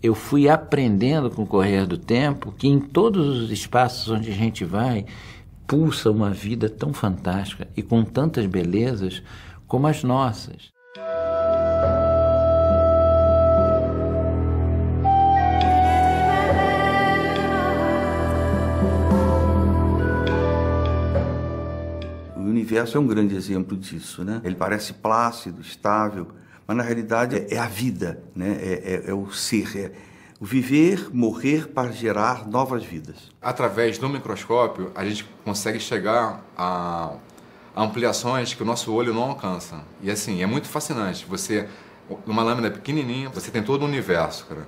eu fui aprendendo com o correr do tempo que em todos os espaços onde a gente vai, pulsa uma vida tão fantástica e com tantas belezas como as nossas. O universo é um grande exemplo disso, né? Ele parece plácido, estável, mas na realidade é a vida, né? É o ser, o viver, morrer para gerar novas vidas. Através do microscópio, a gente consegue chegar a ampliações que o nosso olho não alcança. E assim, é muito fascinante. Você, numa lâmina pequenininha, você tem todo o universo, cara.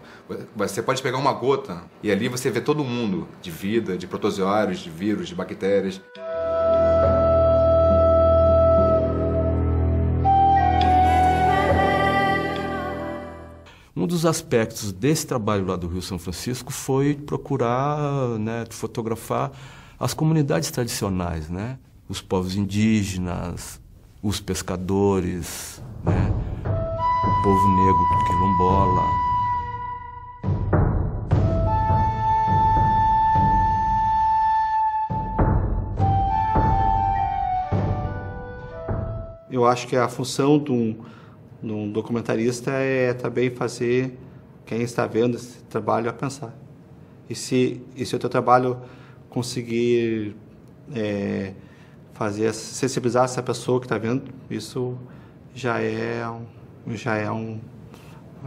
Você pode pegar uma gota e ali você vê todo mundo de vida, de protozoários, de vírus, de bactérias. Um dos aspectos desse trabalho lá do Rio São Francisco foi procurar, né, fotografar as comunidades tradicionais, né? Os povos indígenas, os pescadores, né? O povo negro quilombola. Eu acho que a função de um documentarista é também fazer quem está vendo esse trabalho a pensar. E se o teu trabalho conseguir sensibilizar essa pessoa que está vendo, isso já é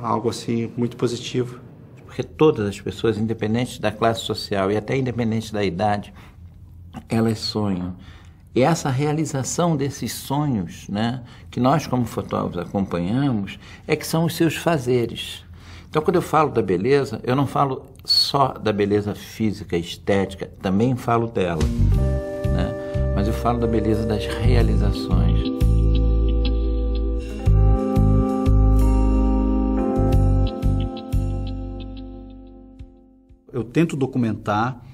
algo assim muito positivo. Porque todas as pessoas, independente da classe social e até independente da idade, elas sonham. E essa realização desses sonhos, né, que nós como fotógrafos acompanhamos, é que são os seus fazeres. Então, quando eu falo da beleza, eu não falo só da beleza física, estética, também falo dela, né? Mas eu falo da beleza das realizações. Eu tento documentar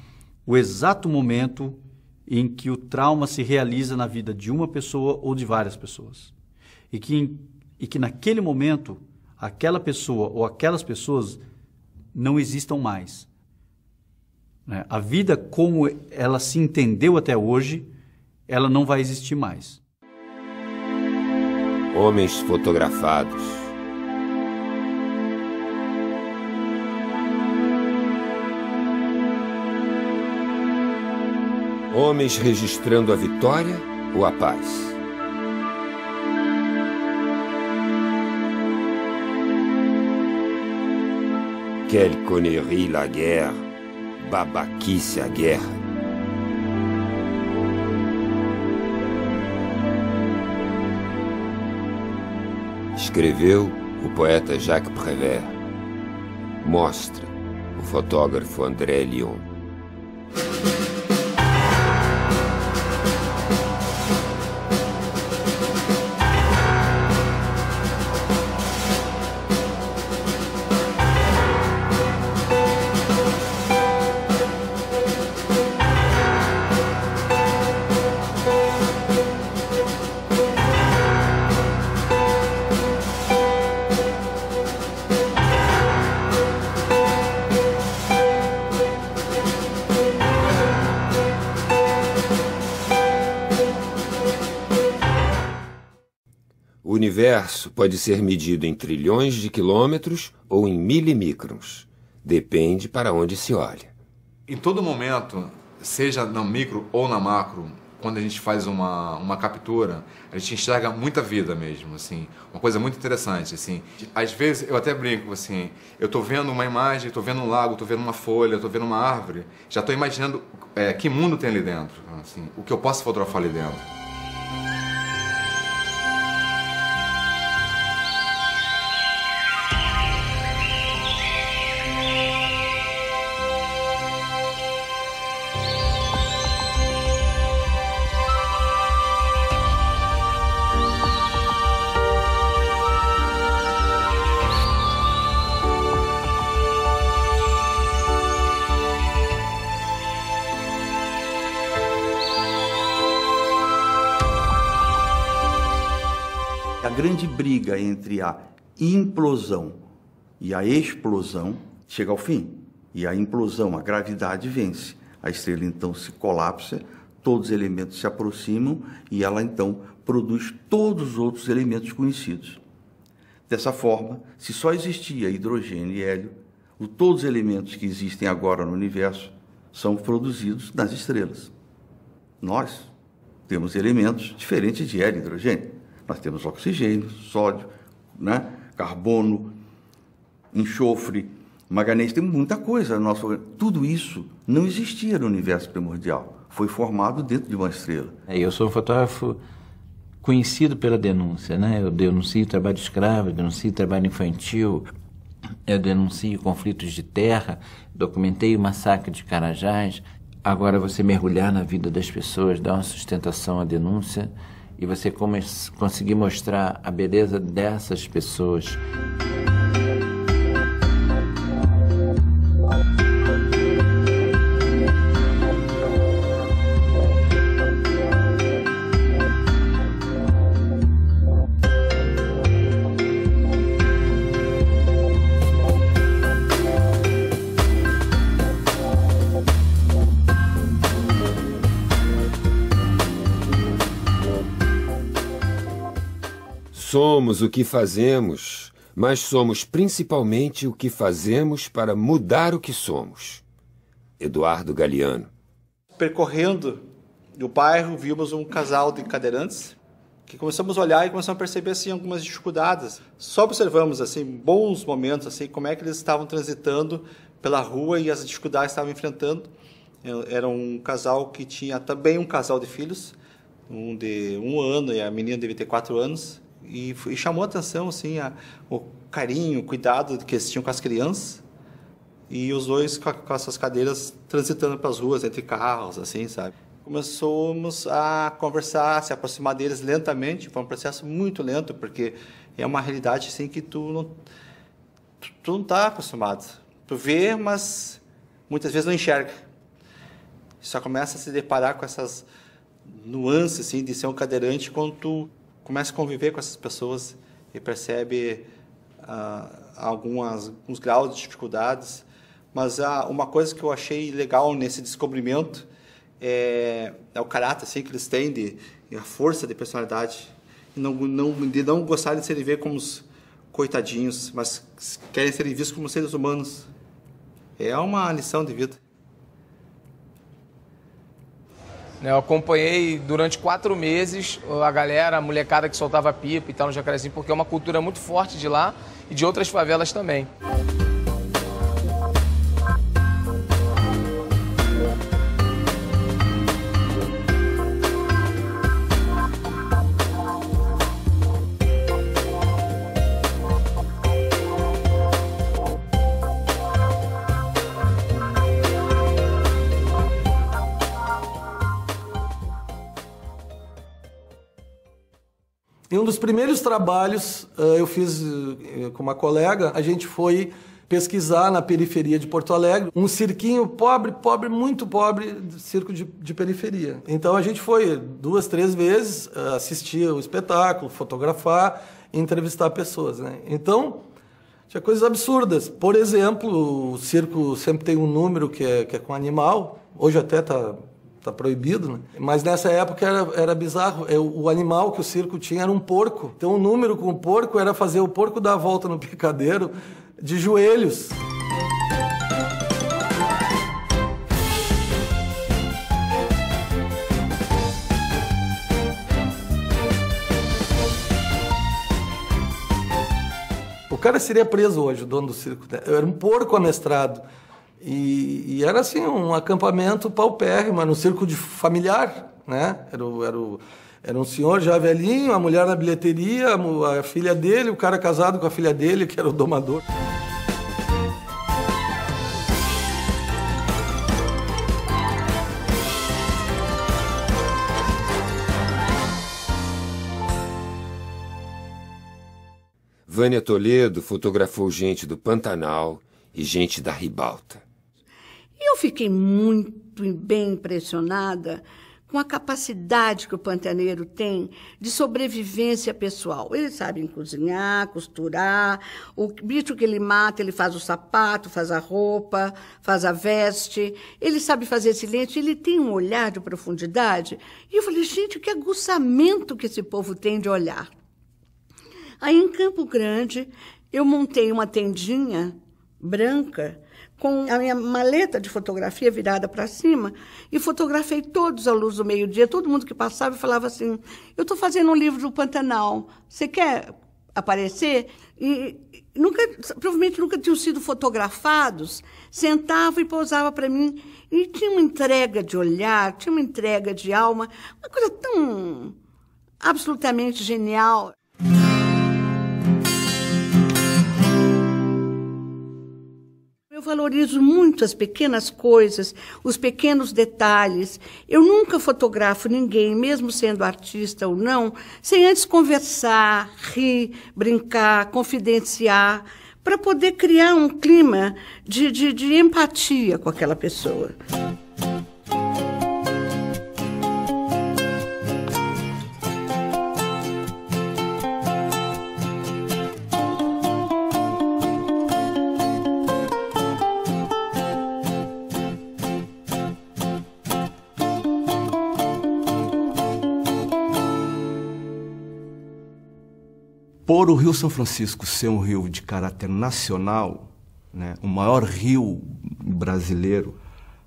o exato momento em que o trauma se realiza na vida de uma pessoa ou de várias pessoas. E que naquele momento, aquela pessoa ou aquelas pessoas não existam mais. A vida como ela se entendeu até hoje, ela não vai existir mais. Homens fotografados. Homens registrando a vitória ou a paz? Quelle connerie la guerre, babaquice a guerra. Escreveu o poeta Jacques Prévert. Mostra o fotógrafo André Lyon. O universo pode ser medido em trilhões de quilômetros ou em milimicrons. Depende para onde se olha. Em todo momento, seja na micro ou na macro, quando a gente faz uma captura, a gente enxerga muita vida mesmo, assim, uma coisa muito interessante, assim. Às vezes eu até brinco, assim, eu estou vendo uma imagem, estou vendo um lago, estou vendo uma folha, estou vendo uma árvore, já estou imaginando que mundo tem ali dentro, assim, o que eu posso fotografar ali dentro. A grande briga entre a implosão e a explosão chega ao fim. E a implosão, a gravidade vence. A estrela então se colapsa, todos os elementos se aproximam e ela então produz todos os outros elementos conhecidos. Dessa forma, se só existia hidrogênio e hélio, todos os elementos que existem agora no universo são produzidos nas estrelas. Nós temos elementos diferentes de hélio e hidrogênio. Nós temos oxigênio, sódio, né? Carbono, enxofre, manganês, tem muita coisa no nosso organismo. Tudo isso não existia no universo primordial. Foi formado dentro de uma estrela. Eu sou um fotógrafo conhecido pela denúncia, né? Eu denuncio trabalho escravo, eu denuncio trabalho infantil, eu denuncio conflitos de terra, documentei o massacre de Carajás. Agora você mergulhar na vida das pessoas, dar uma sustentação à denúncia e você conseguir mostrar a beleza dessas pessoas. Somos o que fazemos, mas somos principalmente o que fazemos para mudar o que somos. Eduardo Galeano. Percorrendo o bairro, vimos um casal de cadeirantes que começamos a olhar e começamos a perceber assim, algumas dificuldades. Só observamos assim, bons momentos, assim, como é que eles estavam transitando pela rua e as dificuldades que estavam enfrentando. Era um casal que tinha também um casal de filhos, um de 1 ano e a menina devia ter 4 anos. E chamou a atenção assim, o carinho, o cuidado que eles tinham com as crianças. E os dois com essas cadeiras transitando pelas ruas, entre carros, assim, sabe? Começamos a conversar, se aproximar deles lentamente. Foi um processo muito lento, porque é uma realidade assim, que tu não está acostumado. Tu vê, mas muitas vezes não enxerga. Só começa a se deparar com essas nuances assim, de ser um cadeirante quando tu começa a conviver com essas pessoas e percebe alguns graus de dificuldades. Mas uma coisa que eu achei legal nesse descobrimento é o caráter assim, que eles têm, a força de personalidade, de não gostarem de serem vistos como os coitadinhos, mas querem ser vistos como seres humanos. É uma lição de vida. Eu acompanhei durante 4 meses a galera, a molecada que soltava pipa e tal no Jacarezinho, porque é uma cultura muito forte de lá e de outras favelas também. E um dos primeiros trabalhos eu fiz com uma colega, a gente foi pesquisar na periferia de Porto Alegre, um cirquinho pobre, muito pobre, circo de periferia. Então a gente foi 2, 3 vezes assistir o espetáculo, fotografar e entrevistar pessoas, né? Então tinha coisas absurdas. Por exemplo, o circo sempre tem um número que é com animal, hoje até está proibido, né? Mas nessa época era bizarro. O animal que o circo tinha era um porco. Então o número com o porco era fazer o porco dar a volta no picadeiro de joelhos. O cara seria preso hoje, o dono do circo. Era um porco amestrado. E era assim, um acampamento paupérrimo, era um circo familiar, né? Era um senhor já velhinho, a mulher na bilheteria, a filha dele, o cara casado com a filha dele, que era o domador. Vânia Toledo fotografou gente do Pantanal e gente da Ribalta. Eu fiquei muito bem impressionada com a capacidade que o pantaneiro tem de sobrevivência pessoal. Eles sabem cozinhar, costurar, o bicho que ele mata, ele faz o sapato, faz a roupa, faz a veste, ele sabe fazer silêncio, ele tem um olhar de profundidade. E eu falei, gente, que aguçamento que esse povo tem de olhar. Aí, em Campo Grande, eu montei uma tendinha branca com a minha maleta de fotografia virada para cima e fotografei todos à luz do meio-dia. Todo mundo que passava falava assim, eu estou fazendo um livro do Pantanal, você quer aparecer? E provavelmente nunca tinham sido fotografados, sentavam e pousavam para mim. E tinha uma entrega de olhar, tinha uma entrega de alma, uma coisa tão absolutamente genial. Eu valorizo muito as pequenas coisas, os pequenos detalhes. Eu nunca fotografo ninguém, mesmo sendo artista ou não, sem antes conversar, rir, brincar, confidenciar, para poder criar um clima de empatia com aquela pessoa. Por o Rio São Francisco ser um rio de caráter nacional, né, o maior rio brasileiro,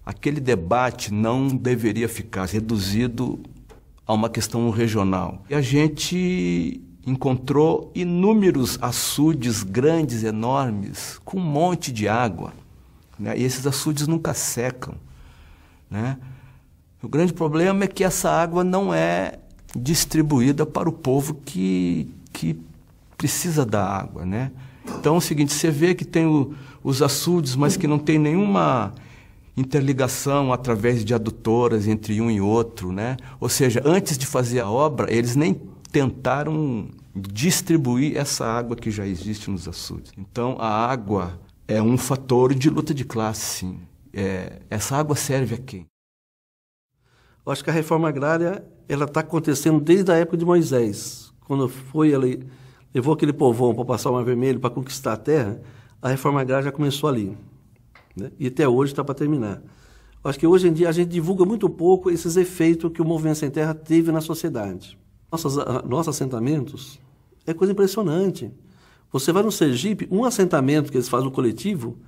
aquele debate não deveria ficar reduzido a uma questão regional. E a gente encontrou inúmeros açudes grandes, enormes, com um monte de água, né, e esses açudes nunca secam, né? O grande problema é que essa água não é distribuída para o povo que precisa da água, né? Então é o seguinte, você vê que tem os açudes, mas que não tem nenhuma interligação através de adutoras entre um e outro, né? Ou seja, antes de fazer a obra, eles nem tentaram distribuir essa água que já existe nos açudes. Então a água é um fator de luta de classe, sim. Essa água serve a quem? Eu acho que a reforma agrária ela está acontecendo desde a época de Moisés, quando ele levou aquele povão para passar o Mar Vermelho, para conquistar a terra, a reforma agrária já começou ali, né? E até hoje está para terminar. Eu acho que hoje em dia a gente divulga muito pouco esses efeitos que o Movimento Sem Terra teve na sociedade. Nossos assentamentos é coisa impressionante. Você vai no Sergipe, um assentamento que eles fazem no coletivo,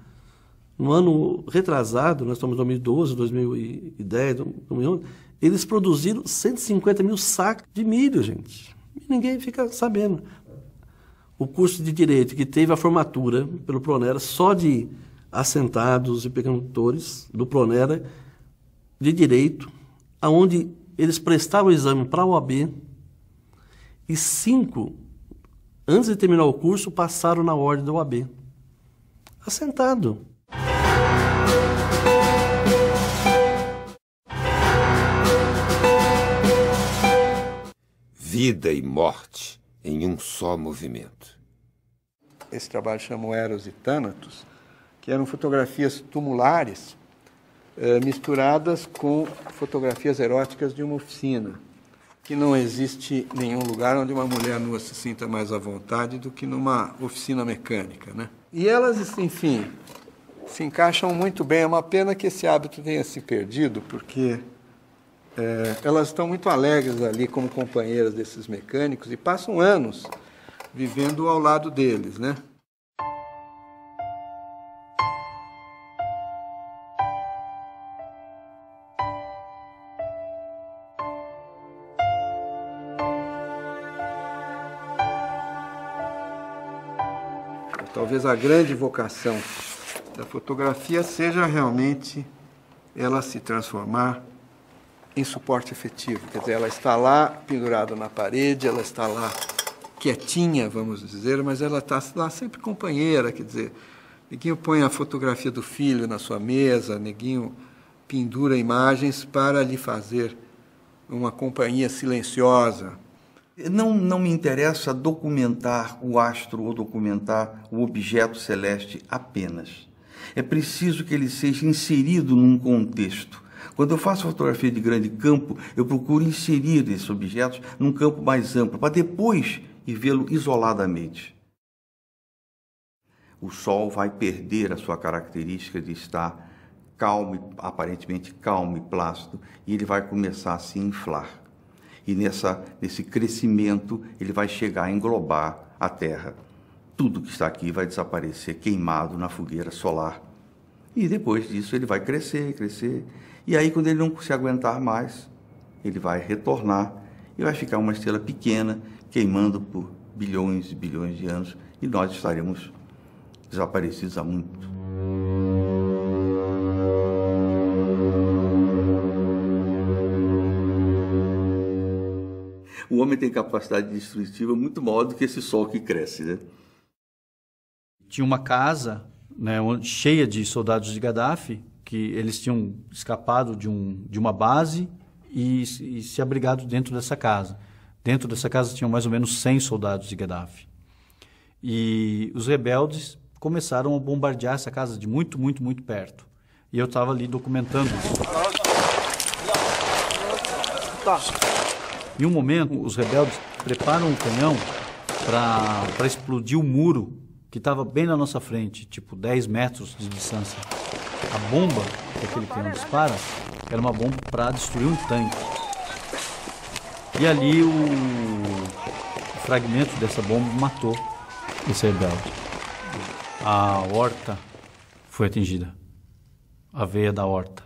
no ano retrasado, nós estamos em 2012, 2010, 2011, eles produziram 150 mil sacos de milho, gente. E ninguém fica sabendo. O curso de Direito, que teve a formatura pelo Pronera, só de assentados e pequenodutores do Pronera, de Direito, onde eles prestavam o exame para a OAB, e 5, antes de terminar o curso, passaram na ordem da OAB. Assentado. Vida e morte em um só movimento. Esse trabalho chama Eros e Thanatos, que eram fotografias tumulares misturadas com fotografias eróticas de uma oficina, que não existe nenhum lugar onde uma mulher nua se sinta mais à vontade do que numa oficina mecânica, né? E elas, enfim, se encaixam muito bem. É uma pena que esse hábito tenha se perdido, porque elas estão muito alegres ali como companheiras desses mecânicos e passam anos vivendo ao lado deles, né? Talvez a grande vocação da fotografia seja realmente ela se transformar em suporte efetivo. Quer dizer, ela está lá pendurada na parede, ela está lá quietinha, vamos dizer, mas ela está lá sempre companheira. Quer dizer, neguinho põe a fotografia do filho na sua mesa, neguinho pendura imagens para lhe fazer uma companhia silenciosa. Não me interessa documentar o astro ou documentar o objeto celeste apenas. É preciso que ele seja inserido num contexto, Quando eu faço fotografia de grande campo, eu procuro inserir esses objetos num campo mais amplo, para depois ir vê-lo isoladamente. O Sol vai perder a sua característica de estar calmo, aparentemente calmo e plácido, e ele vai começar a se inflar. E nesse crescimento, ele vai chegar a englobar a Terra. Tudo que está aqui vai desaparecer queimado na fogueira solar. E depois disso ele vai crescer, crescer. E aí, quando ele não se aguentar mais, ele vai retornar e vai ficar uma estrela pequena, queimando por bilhões e bilhões de anos, e nós estaremos desaparecidos há muito. O homem tem capacidade destrutiva muito maior do que esse Sol que cresce, né? Tinha uma casa, né, cheia de soldados de Gaddafi, que eles tinham escapado de uma base e se abrigado dentro dessa casa. Dentro dessa casa tinham mais ou menos 100 soldados de Gaddafi. E os rebeldes começaram a bombardear essa casa de muito, muito, muito perto. E eu estava ali documentando isso. Em um momento, os rebeldes preparam um canhão para explodir o muro que estava bem na nossa frente, tipo 10 metros de distância. A bomba que aquele canhão dispara era uma bomba para destruir um tanque. E ali o fragmento dessa bomba matou esse rebelde. A aorta foi atingida, a veia da aorta,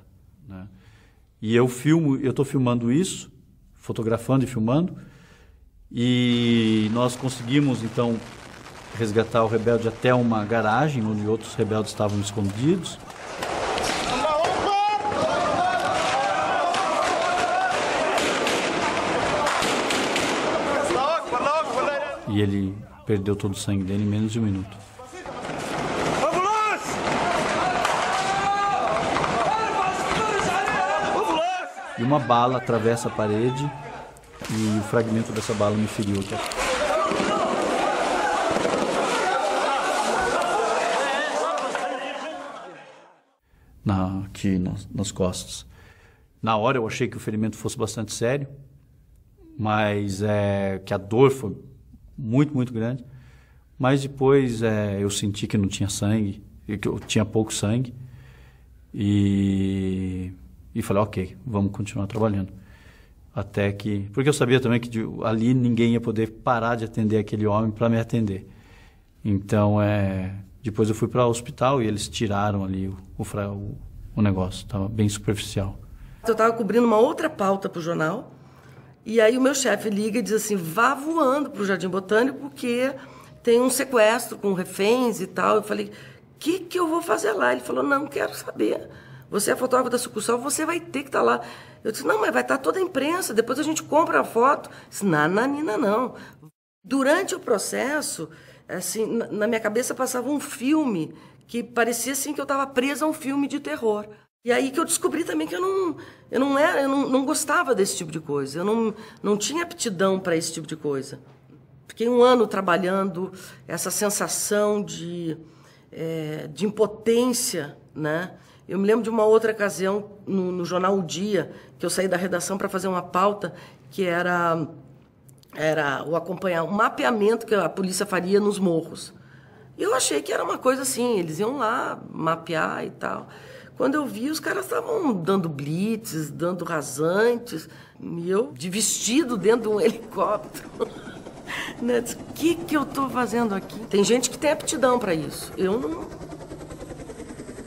né? E eu estou filmando isso, fotografando e filmando, e nós conseguimos então resgatar o rebelde até uma garagem onde outros rebeldes estavam escondidos. E ele perdeu todo o sangue dele em menos de um minuto. E uma bala atravessa a parede e o fragmento dessa bala me feriu aqui. Aqui nas costas. Na hora eu achei que o ferimento fosse bastante sério, mas que a dor foi muito, muito grande. Mas depois eu senti que não tinha sangue, que eu tinha pouco sangue. E falei, ok, vamos continuar trabalhando. Até que... Porque eu sabia também que ali ninguém ia poder parar de atender aquele homem para me atender. Então, depois eu fui para o hospital e eles tiraram ali o negócio. Estava bem superficial. Eu estava cobrindo uma outra pauta para o jornal. E aí o meu chefe liga e diz assim, vá voando para o Jardim Botânico porque tem um sequestro com reféns e tal. Eu falei, o que eu vou fazer lá? Ele falou, não quero saber. Você é fotógrafo da sucursal, você vai ter que estar lá. Eu disse, não, mas vai estar toda a imprensa, depois a gente compra a foto. Eu disse, nananina, não. Durante o processo, assim, na minha cabeça passava um filme que parecia assim que eu estava presa a um filme de terror. E aí que eu descobri também que eu não gostava desse tipo de coisa. Eu não tinha aptidão para esse tipo de coisa. Fiquei um ano trabalhando essa sensação de impotência, né? Eu me lembro de uma outra ocasião no jornal O Dia, que eu saí da redação para fazer uma pauta que era o acompanhar um mapeamento que a polícia faria nos morros. E eu achei que era uma coisa assim, eles iam lá mapear e tal. Quando eu vi, os caras estavam dando blitz, dando rasantes, e eu de vestido dentro de um helicóptero. Né? Disse, o que eu estou fazendo aqui? Tem gente que tem aptidão para isso. Eu não...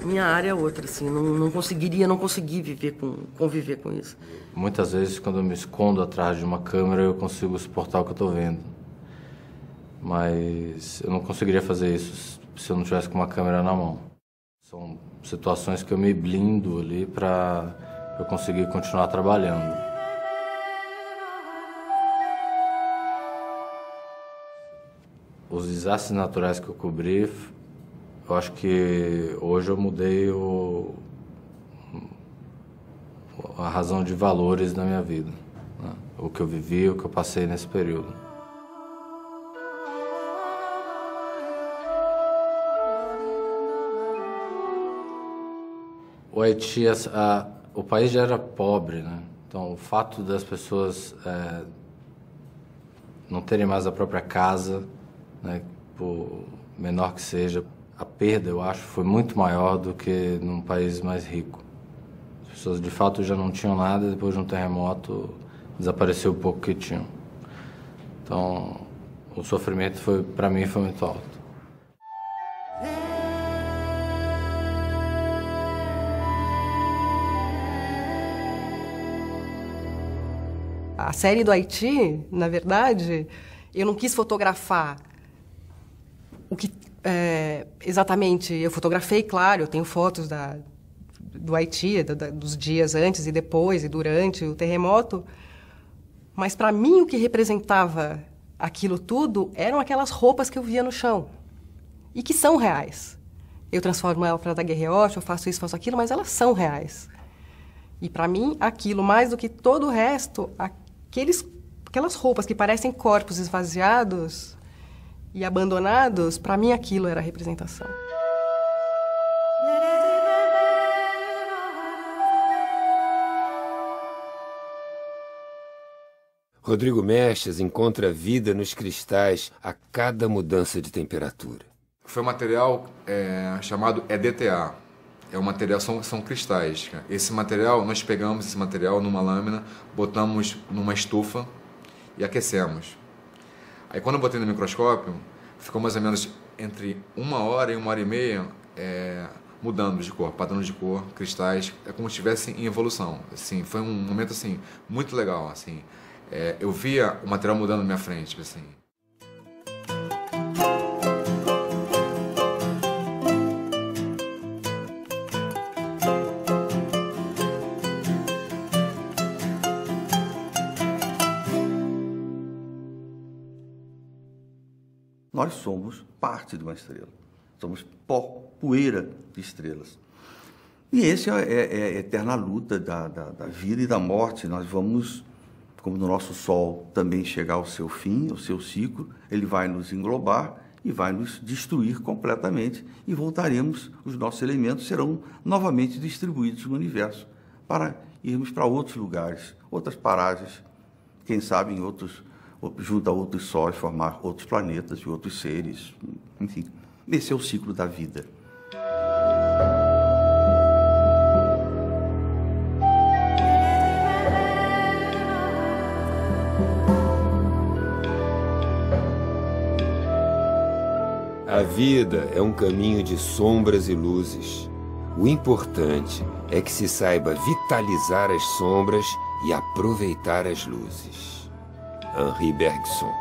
Minha área é outra, assim, não consegui conviver com isso. Muitas vezes, quando eu me escondo atrás de uma câmera, eu consigo suportar o que eu estou vendo. Mas eu não conseguiria fazer isso se eu não tivesse com uma câmera na mão. São situações que eu me blindo ali para eu conseguir continuar trabalhando. Os desastres naturais que eu cobri, eu acho que hoje eu mudei a razão de valores na minha vida, né? O que eu vivi, o que eu passei nesse período. O Haiti, O país já era pobre, né? Então, o fato das pessoas não terem mais a própria casa, né, por menor que seja, a perda, eu acho, foi muito maior do que num país mais rico. As pessoas, de fato, já não tinham nada, depois de um terremoto, desapareceu o pouco que tinham. Então, o sofrimento, para mim, foi muito alto. A série do Haiti, na verdade, eu não quis fotografar o que exatamente. Eu fotografei, claro, eu tenho fotos do Haiti, dos dias antes e depois e durante o terremoto, mas para mim o que representava aquilo tudo eram aquelas roupas que eu via no chão e que são reais. Eu transformo ela para daguerreote, eu faço isso, faço aquilo, mas elas são reais. E para mim, aquilo, mais do que todo o resto, aquelas roupas que parecem corpos esvaziados e abandonados, para mim aquilo era a representação. Rodrigo Mestres encontra vida nos cristais a cada mudança de temperatura. Foi um material chamado EDTA. É um material, são cristais. Esse material, nós pegamos esse material numa lâmina, botamos numa estufa e aquecemos. Aí quando eu botei no microscópio, ficou mais ou menos entre 1 hora e 1h30 mudando de cor, padrão de cor, cristais, é como se estivessem em evolução. Assim, foi um momento assim, muito legal. Assim. Eu via o material mudando na minha frente. Assim. Nós somos parte de uma estrela. Somos pó, poeira de estrelas. E esse é a eterna luta da vida e da morte. Nós vamos, como no nosso Sol, também chegar ao seu fim, ao seu ciclo. Ele vai nos englobar e vai nos destruir completamente. E voltaremos, os nossos elementos serão novamente distribuídos no universo para irmos para outros lugares, outras paragens, quem sabe em outros, junto a outros sóis, formar outros planetas e outros seres, enfim. Esse é o ciclo da vida. A vida é um caminho de sombras e luzes. O importante é que se saiba vitalizar as sombras e aproveitar as luzes. Henri Bergson.